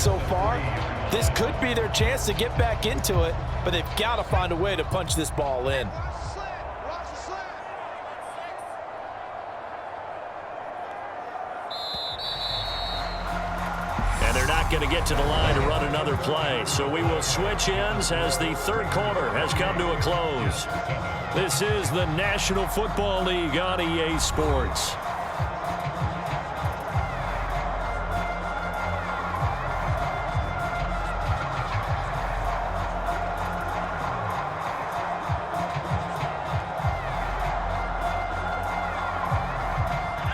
so far. This could be their chance to get back into it, but they've got to find a way to punch this ball in. And they're not going to get to the line to run another play. So we will switch ends as the third quarter has come to a close. This is the National Football League on EA Sports.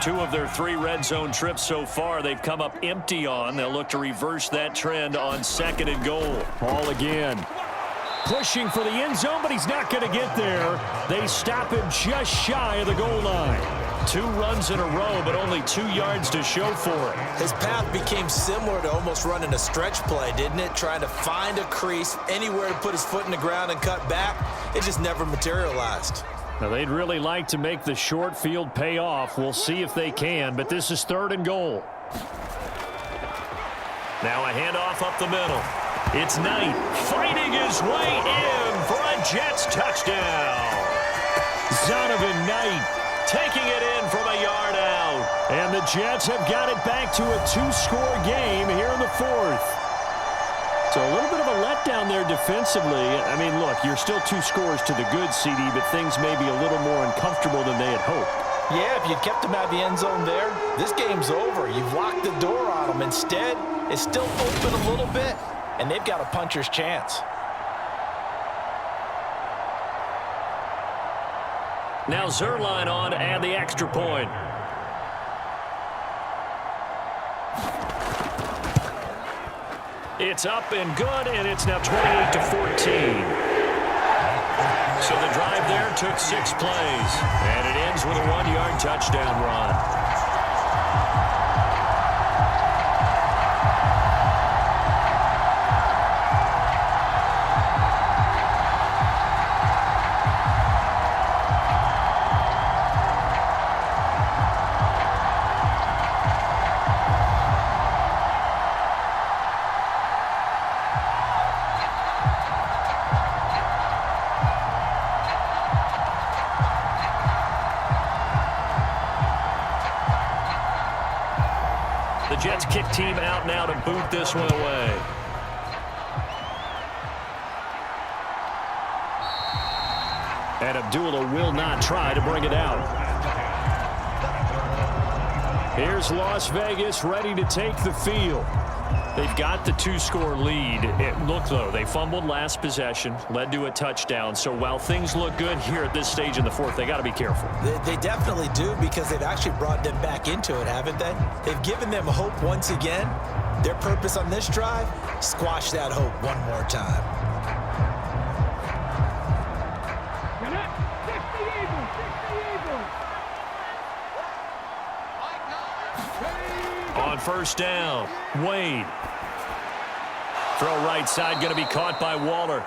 Two of their 3 red zone trips so far, they've come up empty on. They'll look to reverse that trend on 2nd and goal. Ball again. Pushing for the end zone, but he's not going to get there. They stop him just shy of the goal line. 2 runs in a row, but only 2 yards to show for it. His path became similar to almost running a stretch play, didn't it? Trying to find a crease, anywhere to put his foot in the ground and cut back. It just never materialized. Now, they'd really like to make the short field pay off. We'll see if they can, but this is 3rd and goal. Now a handoff up the middle. It's Knight fighting his way in for a Jets touchdown. Zonovan Knight taking it in from a yard out. And the Jets have got it back to a 2-score game here in the 4th. So a little bit of a letdown there defensively. I mean, look, you're still 2 scores to the good, CD, but things may be a little more uncomfortable than they had hoped. Yeah, if you'd kept them out of the end zone there, this game's over. You've locked the door on them. Instead, it's still open a little bit, and they've got a puncher's chance. Now Zerline on to add the extra point. It's up and good, and it's now 28-14. So the drive there took 6 plays, and it ends with a 1-yard touchdown run. Jets kick team out now to boot this one away. And Abdullah will not try to bring it out. Here's Las Vegas ready to take the field. They've got the 2-score lead. Look, though, they fumbled last possession, led to a touchdown. So while things look good here at this stage in the 4th, they got to be careful. They definitely do, because they've actually brought them back into it, haven't they? They've given them hope once again. Their purpose on this drive, squash that hope one more time. On 1st down, Wade. Throw right side, going to be caught by Waller.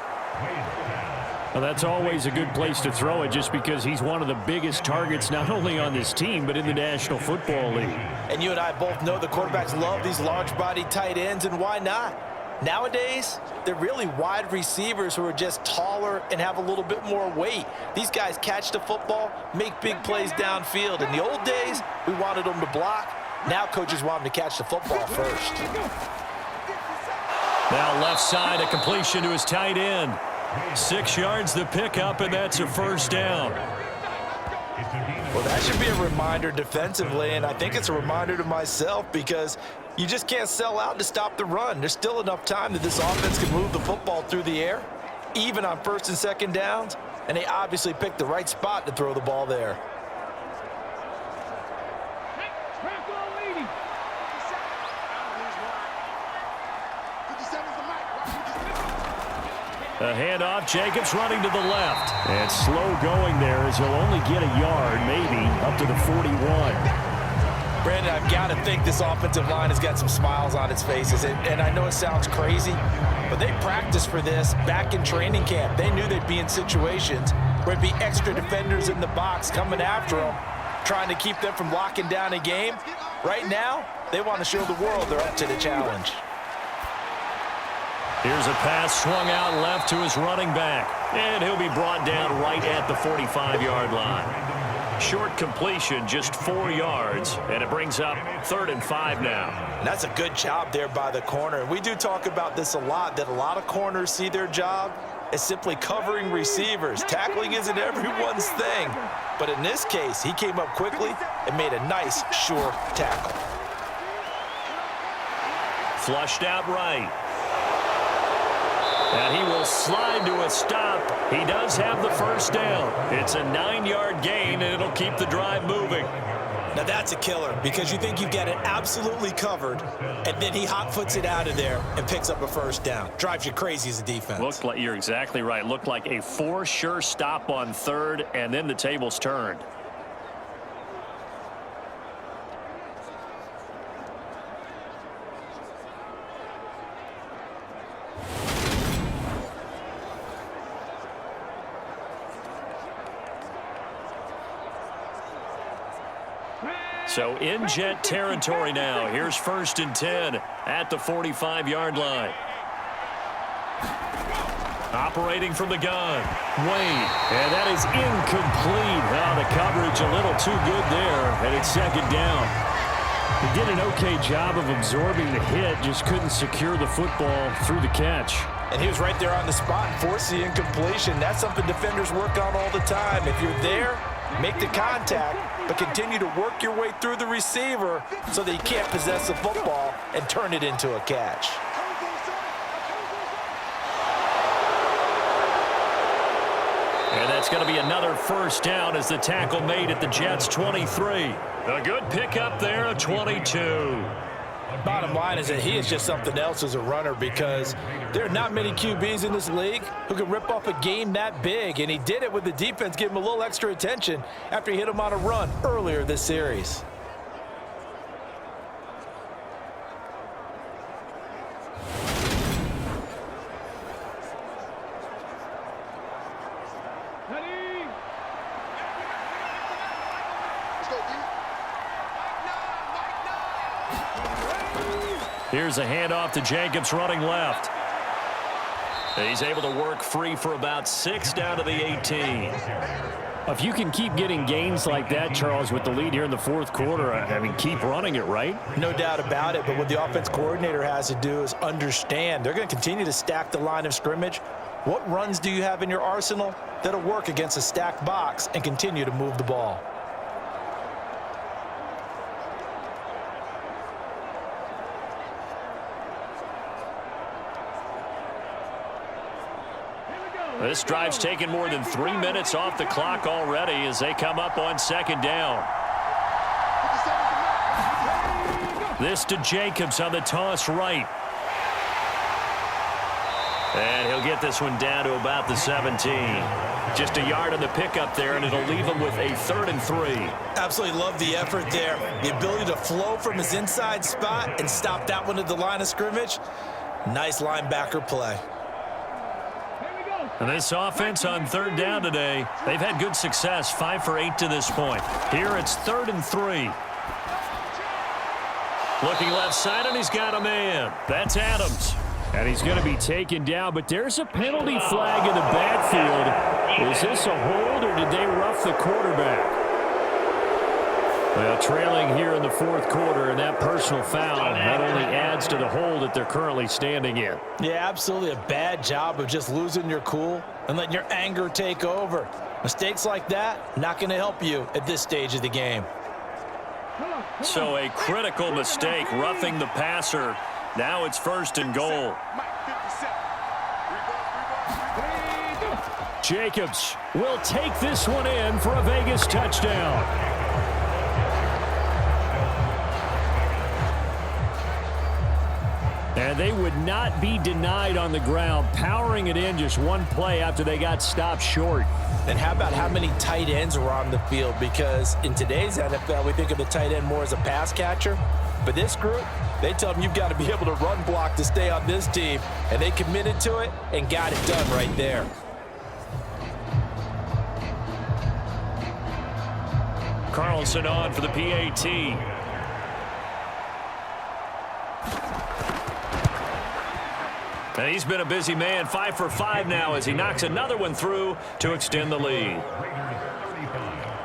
Well, that's always a good place to throw it, just because he's one of the biggest targets not only on this team but in the National Football League. And you and I both know the quarterbacks love these large-bodied tight ends, and why not? Nowadays, they're really wide receivers who are just taller and have a little bit more weight. These guys catch the football, make big plays downfield. In the old days, we wanted them to block. Now coaches want him to catch the football first. Now left side, a completion to his tight end. 6 yards the pickup, and that's a 1st down. Well, that should be a reminder defensively, and I think it's a reminder to myself, because you just can't sell out to stop the run. There's still enough time that this offense can move the football through the air, even on 1st and 2nd downs, and they obviously picked the right spot to throw the ball there. A handoff, Jacobs running to the left. And slow going there, as he'll only get a yard, maybe, up to the 41. Brandon, I've got to think this offensive line has got some smiles on its faces. And I know it sounds crazy, but they practiced for this back in training camp. They knew they'd be in situations where it'd be extra defenders in the box coming after them, trying to keep them from locking down a game. Right now, they want to show the world they're up to the challenge. Here's a pass swung out left to his running back. And he'll be brought down right at the 45-yard line. Short completion, just 4 yards, and it brings up 3rd and 5 now. And that's a good job there by the corner. And we do talk about this a lot, that a lot of corners see their job as simply covering receivers. Tackling isn't everyone's thing. But in this case, he came up quickly and made a nice, sure tackle. Flushed out right. And he will slide to a stop. He does have the first down. It's a 9-yard gain, and it'll keep the drive moving. Now that's a killer, because you think you've got it absolutely covered, and then he hot-foots it out of there and picks up a first down. Drives you crazy as a defense. Looked like, you're exactly right. Looked like a for-sure stop on 3rd, and then the tables turned. So in Jet territory now. Here's 1st and 10 at the 45-yard line. Operating from the gun. Wade. And that is incomplete. The coverage a little too good there, and it's 2nd down. He did an okay job of absorbing the hit, just couldn't secure the football through the catch. And he was right there on the spot and forced the incompletion. That's something defenders work on all the time. If you're there, make the contact, but continue to work your way through the receiver so that he can't possess the football and turn it into a catch. And that's going to be another first down as the tackle made at the Jets' 23. A good pickup there, a 22. Bottom line is that he is just something else as a runner, because there are not many QBs in this league who can rip off a game that big, and he did it with the defense giving him a little extra attention after he hit him on a run earlier this series. Here's a handoff to Jacobs running left. He's able to work free for about 6 down to the 18. If you can keep getting gains like that, Charles, with the lead here in the 4th quarter, I mean, keep running it, right? No doubt about it, but what the offense coordinator has to do is understand they're going to continue to stack the line of scrimmage. What runs do you have in your arsenal that'll work against a stacked box and continue to move the ball? This drive's taken more than 3 minutes off the clock already as they come up on 2nd down. This to Jacobs on the toss right. And he'll get this one down to about the 17. Just a yard on the pickup there, and it'll leave him with a 3rd and 3. Absolutely love the effort there. The ability to flow from his inside spot and stop that one at the line of scrimmage. Nice linebacker play. And this offense on 3rd down today, they've had good success, 5 for 8 to this point. Here it's 3rd and 3. Looking left side, and he's got a man. That's Adams. And he's going to be taken down, but there's a penalty flag in the backfield. Is this a hold, or did they rough the quarterback? Well, trailing here in the 4th quarter, and that personal foul not only adds to the hole that they're currently standing in. Yeah, absolutely a bad job of just losing your cool and letting your anger take over. Mistakes like that, not going to help you at this stage of the game. So a critical mistake, roughing the passer. Now it's 1st and goal. Jacobs will take this one in for a Vegas touchdown. And they would not be denied on the ground, powering it in just one play after they got stopped short. And how about how many tight ends were on the field? Because in today's NFL, we think of the tight end more as a pass catcher. But this group, they tell them you've got to be able to run block to stay on this team. And they committed to it and got it done right there. Carlson on for the PAT. And he's been a busy man, 5 for 5 now as he knocks another one through to extend the lead.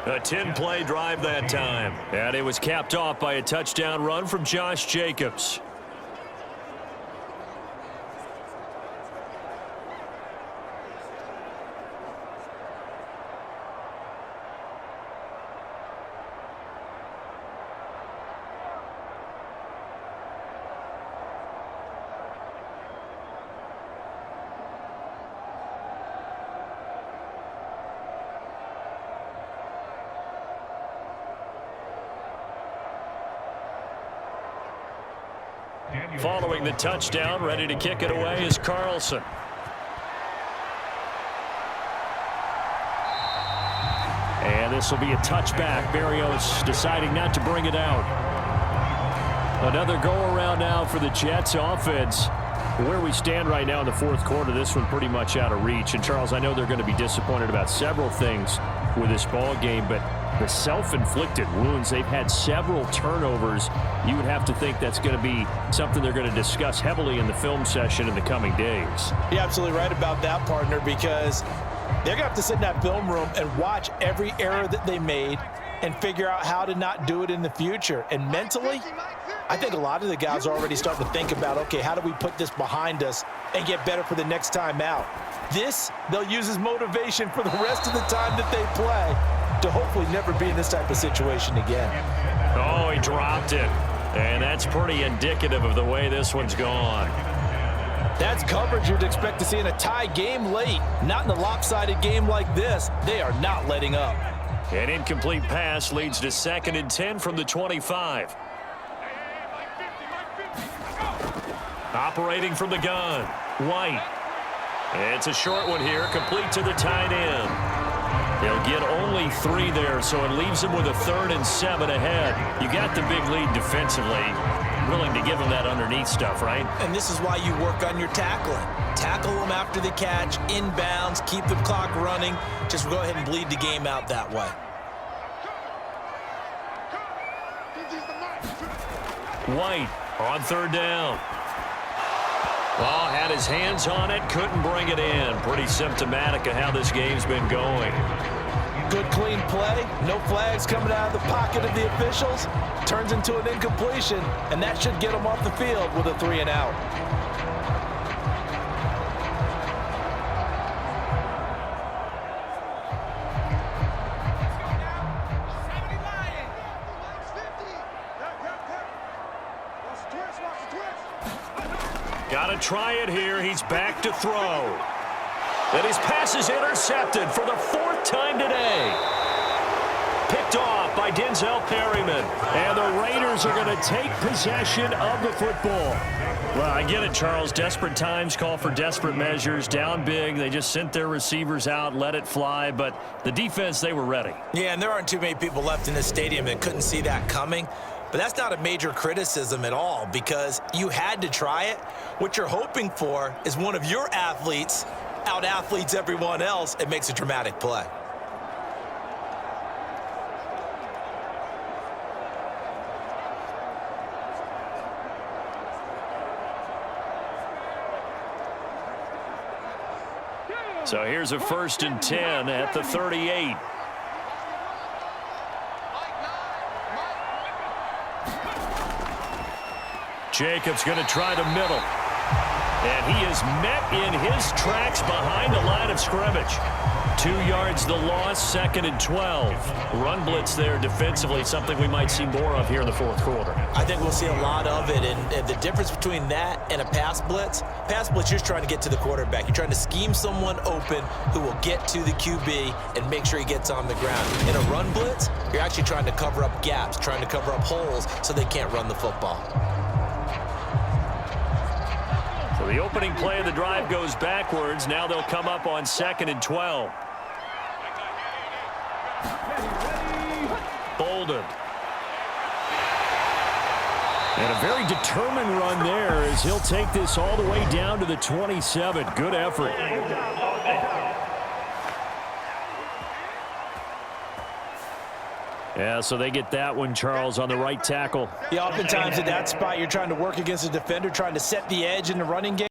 A 10-play drive that time. And it was capped off by a touchdown run from Josh Jacobs. Following the touchdown, ready to kick it away is Carlson. And this will be a touchback. Berrios deciding not to bring it out. Another go-around now for the Jets offense. Where we stand right now in the fourth quarter, this one pretty much out of reach. And, Charles, I know they're going to be disappointed about several things with this ball game, but the self-inflicted wounds, they've had several turnovers. You would have to think that's going to be something they're going to discuss heavily in the film session in the coming days. You're absolutely right about that, partner, because they're going to have to sit in that film room and watch every error that they made and figure out how to not do it in the future. And mentally, I think a lot of the guys are already starting to think about, okay, how do we put this behind us and get better for the next time out? This, they'll use as motivation for the rest of the time that they play to hopefully never be in this type of situation again. Oh, he dropped it. And that's pretty indicative of the way this one's gone. That's coverage you'd expect to see in a tie game late. Not in a lopsided game like this. They are not letting up. An incomplete pass leads to 2nd and 10 from the 25. Operating from the gun, White. It's a short one here, complete to the tight end. They'll get only 3 there, so it leaves them with a 3rd and 7 ahead. You got the big lead defensively. Willing to give them that underneath stuff, right? And this is why you work on your tackling. Tackle them after the catch, inbounds, keep the clock running. Just go ahead and bleed the game out that way. White on 3rd down. Well, had his hands on it, couldn't bring it in. Pretty symptomatic of how this game's been going. Good clean play, no flags coming out of the pocket of the officials. Turns into an incompletion, and that should get them off the field with a 3 and out. Got to try it here. He's back to throw. And his pass is intercepted for the 4th time today. Picked off by Denzel Perryman. And the Raiders are going to take possession of the football. Well, I get it, Charles. Desperate times call for desperate measures. Down big. They just sent their receivers out, let it fly. But the defense, they were ready. Yeah, and there aren't too many people left in this stadium that couldn't see that coming. But that's not a major criticism at all because you had to try it. What you're hoping for is one of your athletes out-athletes everyone else and makes a dramatic play. So here's a 1st and 10 at the 38. Jacobs going to try the middle. And he is met in his tracks behind the line of scrimmage. 2 yards the loss, 2nd and 12. Run blitz there defensively, something we might see more of here in the fourth quarter. I think we'll see a lot of it, and the difference between that and a pass blitz, you're just trying to get to the quarterback. You're trying to scheme someone open who will get to the QB and make sure he gets on the ground. In a run blitz, you're actually trying to cover up gaps, trying to cover up holes so they can't run the football. So the opening play of the drive goes backwards. Now they'll come up on 2nd and 12. Bolden. And a very determined run there as he'll take this all the way down to the 27. Good effort. Yeah, so they get that one, Charles, on the right tackle. Yeah, oftentimes at that spot, you're trying to work against a defender, trying to set the edge in the running game.